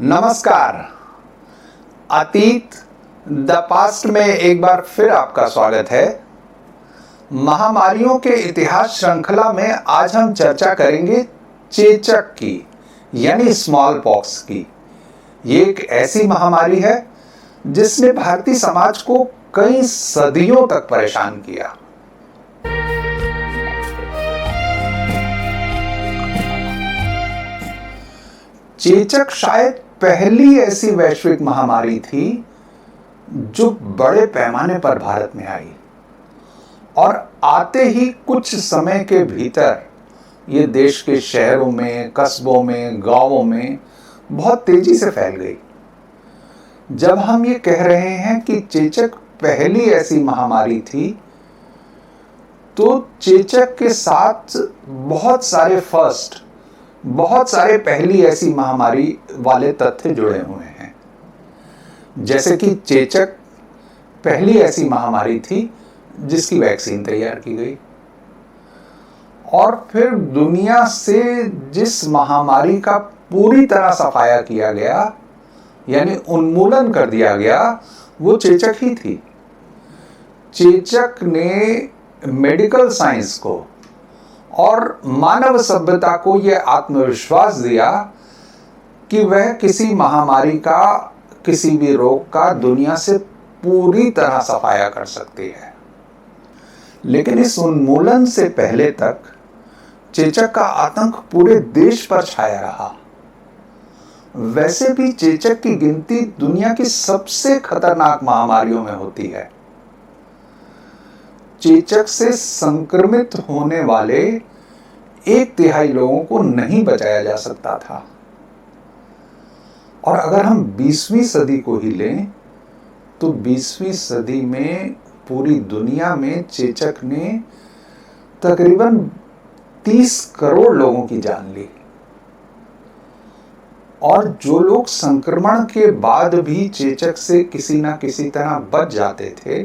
नमस्कार। अतीत the past में एक बार फिर आपका स्वागत है। महामारियों के इतिहास श्रृंखला में आज हम चर्चा करेंगे चेचक की, यानी स्मॉल पॉक्स की। ये एक ऐसी महामारी है जिसने भारतीय समाज को कई सदियों तक परेशान किया। चेचक शायद पहली ऐसी वैश्विक महामारी थी जो बड़े पैमाने पर भारत में आई और आते ही कुछ समय के भीतर ये देश के शहरों में, कस्बों में, गांवों में बहुत तेजी से फैल गई। जब हम ये कह रहे हैं कि चेचक पहली ऐसी महामारी थी, तो चेचक के साथ बहुत सारे पहली ऐसी महामारी वाले तथ्य जुड़े हुए हैं। जैसे कि चेचक पहली ऐसी महामारी थी जिसकी वैक्सीन तैयार की गई, और फिर दुनिया से जिस महामारी का पूरी तरह सफाया किया गया, यानी उन्मूलन कर दिया गया, वो चेचक ही थी। चेचक ने मेडिकल साइंस को और मानव सभ्यता को यह आत्मविश्वास दिया कि वह किसी महामारी का, किसी भी रोग का दुनिया से पूरी तरह सफाया कर सकती है। लेकिन इस उन्मूलन से पहले तक चेचक का आतंक पूरे देश पर छाया रहा। वैसे भी चेचक की गिनती दुनिया की सबसे खतरनाक महामारियों में होती है। चेचक से संक्रमित होने वाले 1/3 लोगों को नहीं बचाया जा सकता था। और अगर हम 20वीं सदी को ही लें, तो 20वीं सदी में पूरी दुनिया में चेचक ने तकरीबन 30 करोड़ लोगों की जान ली। और जो लोग संक्रमण के बाद भी चेचक से किसी ना किसी तरह बच जाते थे,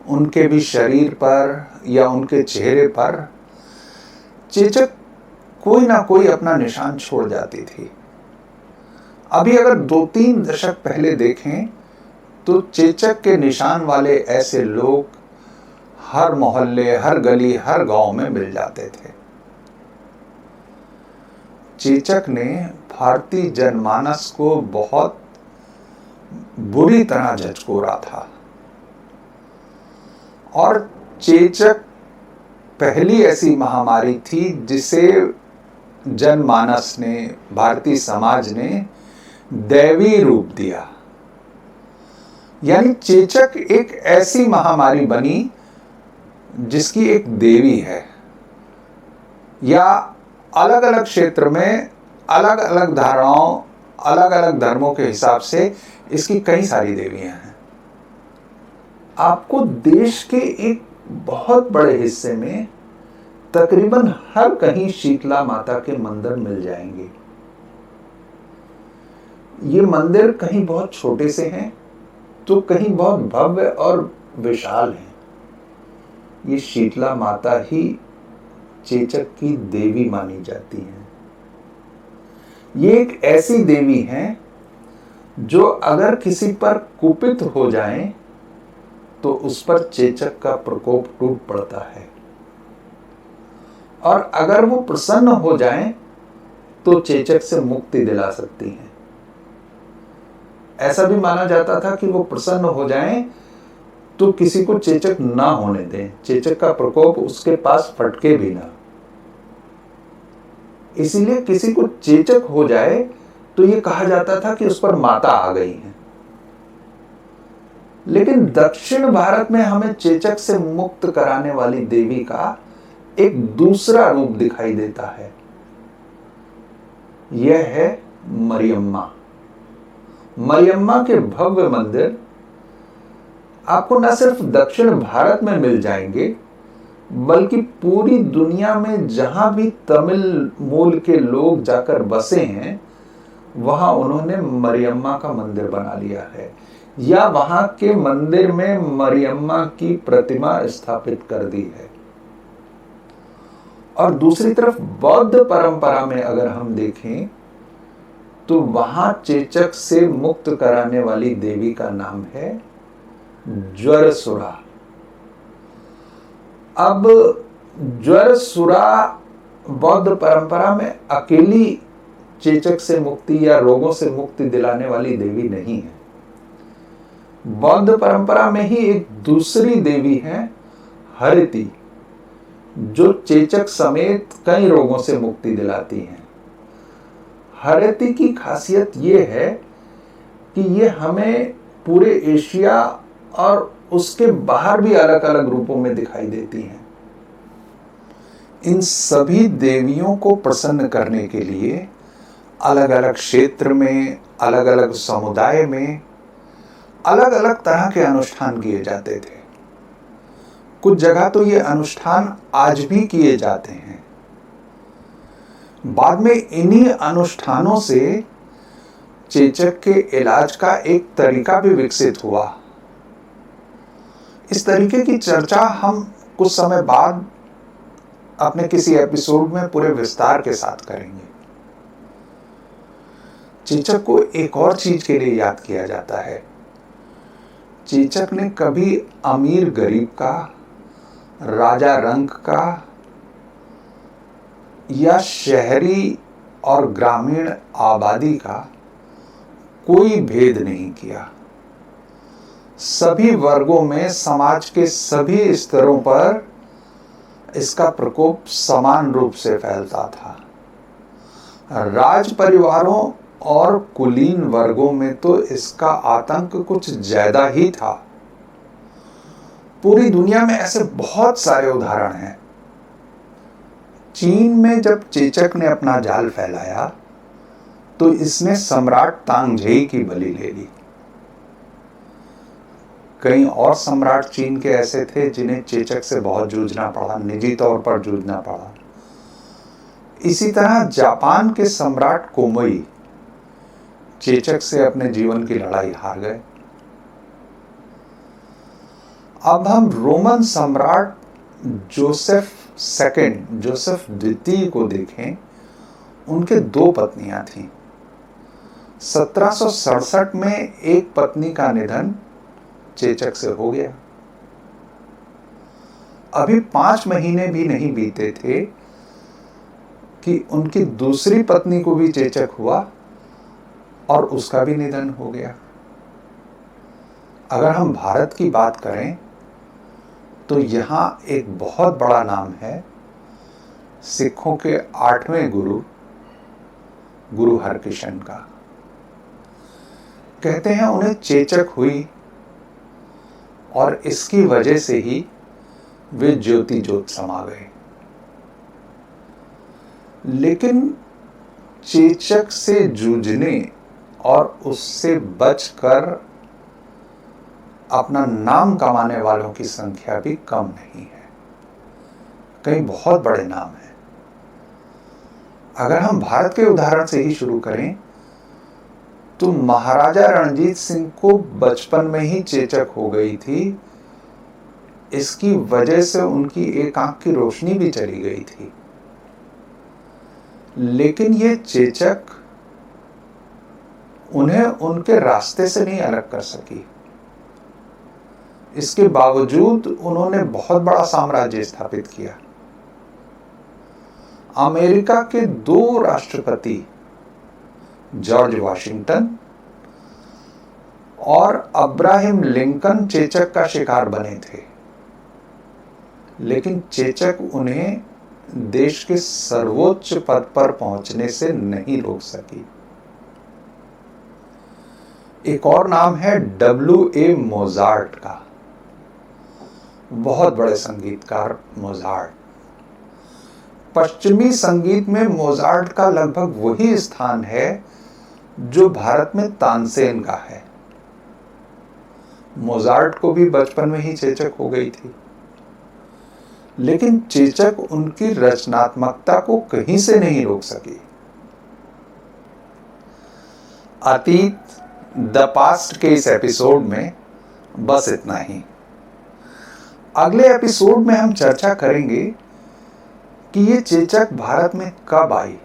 उनके भी शरीर पर या उनके चेहरे पर चेचक कोई ना कोई अपना निशान छोड़ जाती थी। अभी अगर 2-3 दशक पहले देखें, तो चेचक के निशान वाले ऐसे लोग हर मोहल्ले, हर गली, हर गांव में मिल जाते थे। चेचक ने भारतीय जनमानस को बहुत बुरी तरह झकझोरा था। और चेचक पहली ऐसी महामारी थी जिसे जनमानस ने, भारतीय समाज ने दैवी रूप दिया। यानी चेचक एक ऐसी महामारी बनी जिसकी एक देवी है, या अलग अलग क्षेत्र में अलग अलग धारणाओं, अलग अलग धर्मों के हिसाब से इसकी कई सारी देवियां हैं। आपको देश के एक बहुत बड़े हिस्से में तकरीबन हर कहीं शीतला माता के मंदिर मिल जाएंगे। ये मंदिर कहीं बहुत छोटे से हैं, तो कहीं बहुत भव्य और विशाल हैं। ये शीतला माता ही चेचक की देवी मानी जाती हैं। ये एक ऐसी देवी हैं जो अगर किसी पर कुपित हो जाएं, तो उस पर चेचक का प्रकोप टूट पड़ता है, और अगर वो प्रसन्न हो जाएं, तो चेचक से मुक्ति दिला सकती हैं। ऐसा भी माना जाता था कि वो प्रसन्न हो जाएं तो किसी को चेचक ना होने दें, चेचक का प्रकोप उसके पास फटके भी ना। इसीलिए किसी को चेचक हो जाए तो ये कहा जाता था कि उस पर माता आ गई है। लेकिन दक्षिण भारत में हमें चेचक से मुक्त कराने वाली देवी का एक दूसरा रूप दिखाई देता है। यह है मरियम्मा। मरियम्मा के भव्य मंदिर आपको न सिर्फ दक्षिण भारत में मिल जाएंगे, बल्कि पूरी दुनिया में जहां भी तमिल मूल के लोग जाकर बसे हैं, वहां उन्होंने मरियम्मा का मंदिर बना लिया है, या वहां के मंदिर में मरियम्मा की प्रतिमा स्थापित कर दी है। और दूसरी तरफ बौद्ध परंपरा में अगर हम देखें, तो वहां चेचक से मुक्त कराने वाली देवी का नाम है ज्वरसुरा। अब ज्वरसुरा बौद्ध परंपरा में अकेली चेचक से मुक्ति या रोगों से मुक्ति दिलाने वाली देवी नहीं है। बौद्ध परंपरा में ही एक दूसरी देवी है हरिति, जो चेचक समेत कई रोगों से मुक्ति दिलाती हैं। हरिति की खासियत ये है कि ये हमें पूरे एशिया और उसके बाहर भी अलग अलग रूपों में दिखाई देती हैं। इन सभी देवियों को प्रसन्न करने के लिए अलग अलग क्षेत्र में, अलग अलग समुदाय में अलग अलग तरह के अनुष्ठान किए जाते थे। कुछ जगह तो ये अनुष्ठान आज भी किए जाते हैं। बाद में इन्हीं अनुष्ठानों से चेचक के इलाज का एक तरीका भी विकसित हुआ। इस तरीके की चर्चा हम कुछ समय बाद अपने किसी एपिसोड में पूरे विस्तार के साथ करेंगे। चेचक को एक और चीज के लिए याद किया जाता है। चेचक ने कभी अमीर गरीब का, राजा रंक का या शहरी और ग्रामीण आबादी का कोई भेद नहीं किया। सभी वर्गों में, समाज के सभी स्तरों पर इसका प्रकोप समान रूप से फैलता था। राज परिवारों और कुलीन वर्गों में तो इसका आतंक कुछ ज्यादा ही था। पूरी दुनिया में ऐसे बहुत सारे उदाहरण हैं। चीन में जब चेचक ने अपना जाल फैलाया तो इसने सम्राट तांगझेई की बलि ले ली। कई और सम्राट चीन के ऐसे थे जिन्हें चेचक से बहुत जूझना पड़ा, निजी तौर पर जूझना पड़ा। इसी तरह जापान के सम्राट कोमोई चेचक से अपने जीवन की लड़ाई हार गए। अब हम रोमन सम्राट जोसेफ द्वितीय को देखें। उनके दो पत्नियां थीं। 1767 में एक पत्नी का निधन चेचक से हो गया। अभी 5 महीने भी नहीं बीते थे कि उनकी दूसरी पत्नी को भी चेचक हुआ और उसका भी निधन हो गया। अगर हम भारत की बात करें तो यहां एक बहुत बड़ा नाम है सिखों के 8वें गुरु हरकृष्ण का। कहते हैं उन्हें चेचक हुई और इसकी वजह से ही वे ज्योति ज्योत समा गए। लेकिन चेचक से जूझने और उससे बचकर अपना नाम कमाने वालों की संख्या भी कम नहीं है। कई बहुत बड़े नाम हैं। अगर हम भारत के उदाहरण से ही शुरू करें तो महाराजा रणजीत सिंह को बचपन में ही चेचक हो गई थी। इसकी वजह से उनकी एक आंख की रोशनी भी चली गई थी। लेकिन ये चेचक उन्हें उनके रास्ते से नहीं अलग कर सकी। इसके बावजूद उन्होंने बहुत बड़ा साम्राज्य स्थापित किया। अमेरिका के 2 राष्ट्रपति जॉर्ज वॉशिंगटन और अब्राहम लिंकन चेचक का शिकार बने थे। लेकिन चेचक उन्हें देश के सर्वोच्च पद पर पहुंचने से नहीं रोक सकी। एक और नाम है W.A. मोजार्ट का। बहुत बड़े संगीतकार मोजार्ट। पश्चिमी संगीत में मोजार्ट का लगभग वही स्थान है जो भारत में तानसेन का है। मोजार्ट को भी बचपन में ही चेचक हो गई थी। लेकिन चेचक उनकी रचनात्मकता को कहीं से नहीं रोक सकी। अतीत द पास्ट के इस एपिसोड में बस इतना ही। अगले एपिसोड में हम चर्चा करेंगे कि ये चेचक भारत में कब आई,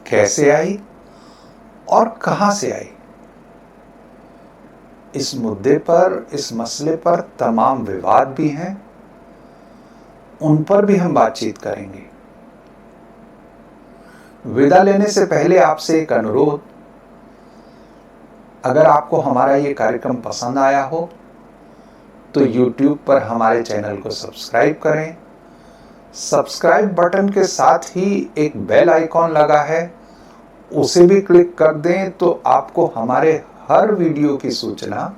कैसे आई और कहां से आई? इस मुद्दे पर, इस मसले पर तमाम विवाद भी हैं, उन पर भी हम बातचीत करेंगे। विदा लेने से पहले आपसे एक अनुरोध, अगर आपको हमारा ये कार्यक्रम पसंद आया हो तो YouTube पर हमारे चैनल को सब्सक्राइब करें। सब्सक्राइब बटन के साथ ही एक बेल आइकॉन लगा है, उसे भी क्लिक कर दें तो आपको हमारे हर वीडियो की सूचना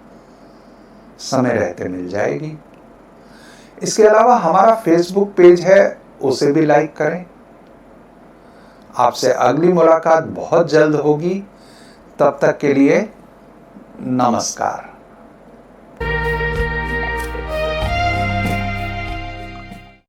समय रहते मिल जाएगी। इसके अलावा हमारा फेसबुक पेज है, उसे भी लाइक करें। आपसे अगली मुलाकात बहुत जल्द होगी। तब तक के लिए नमस्कार।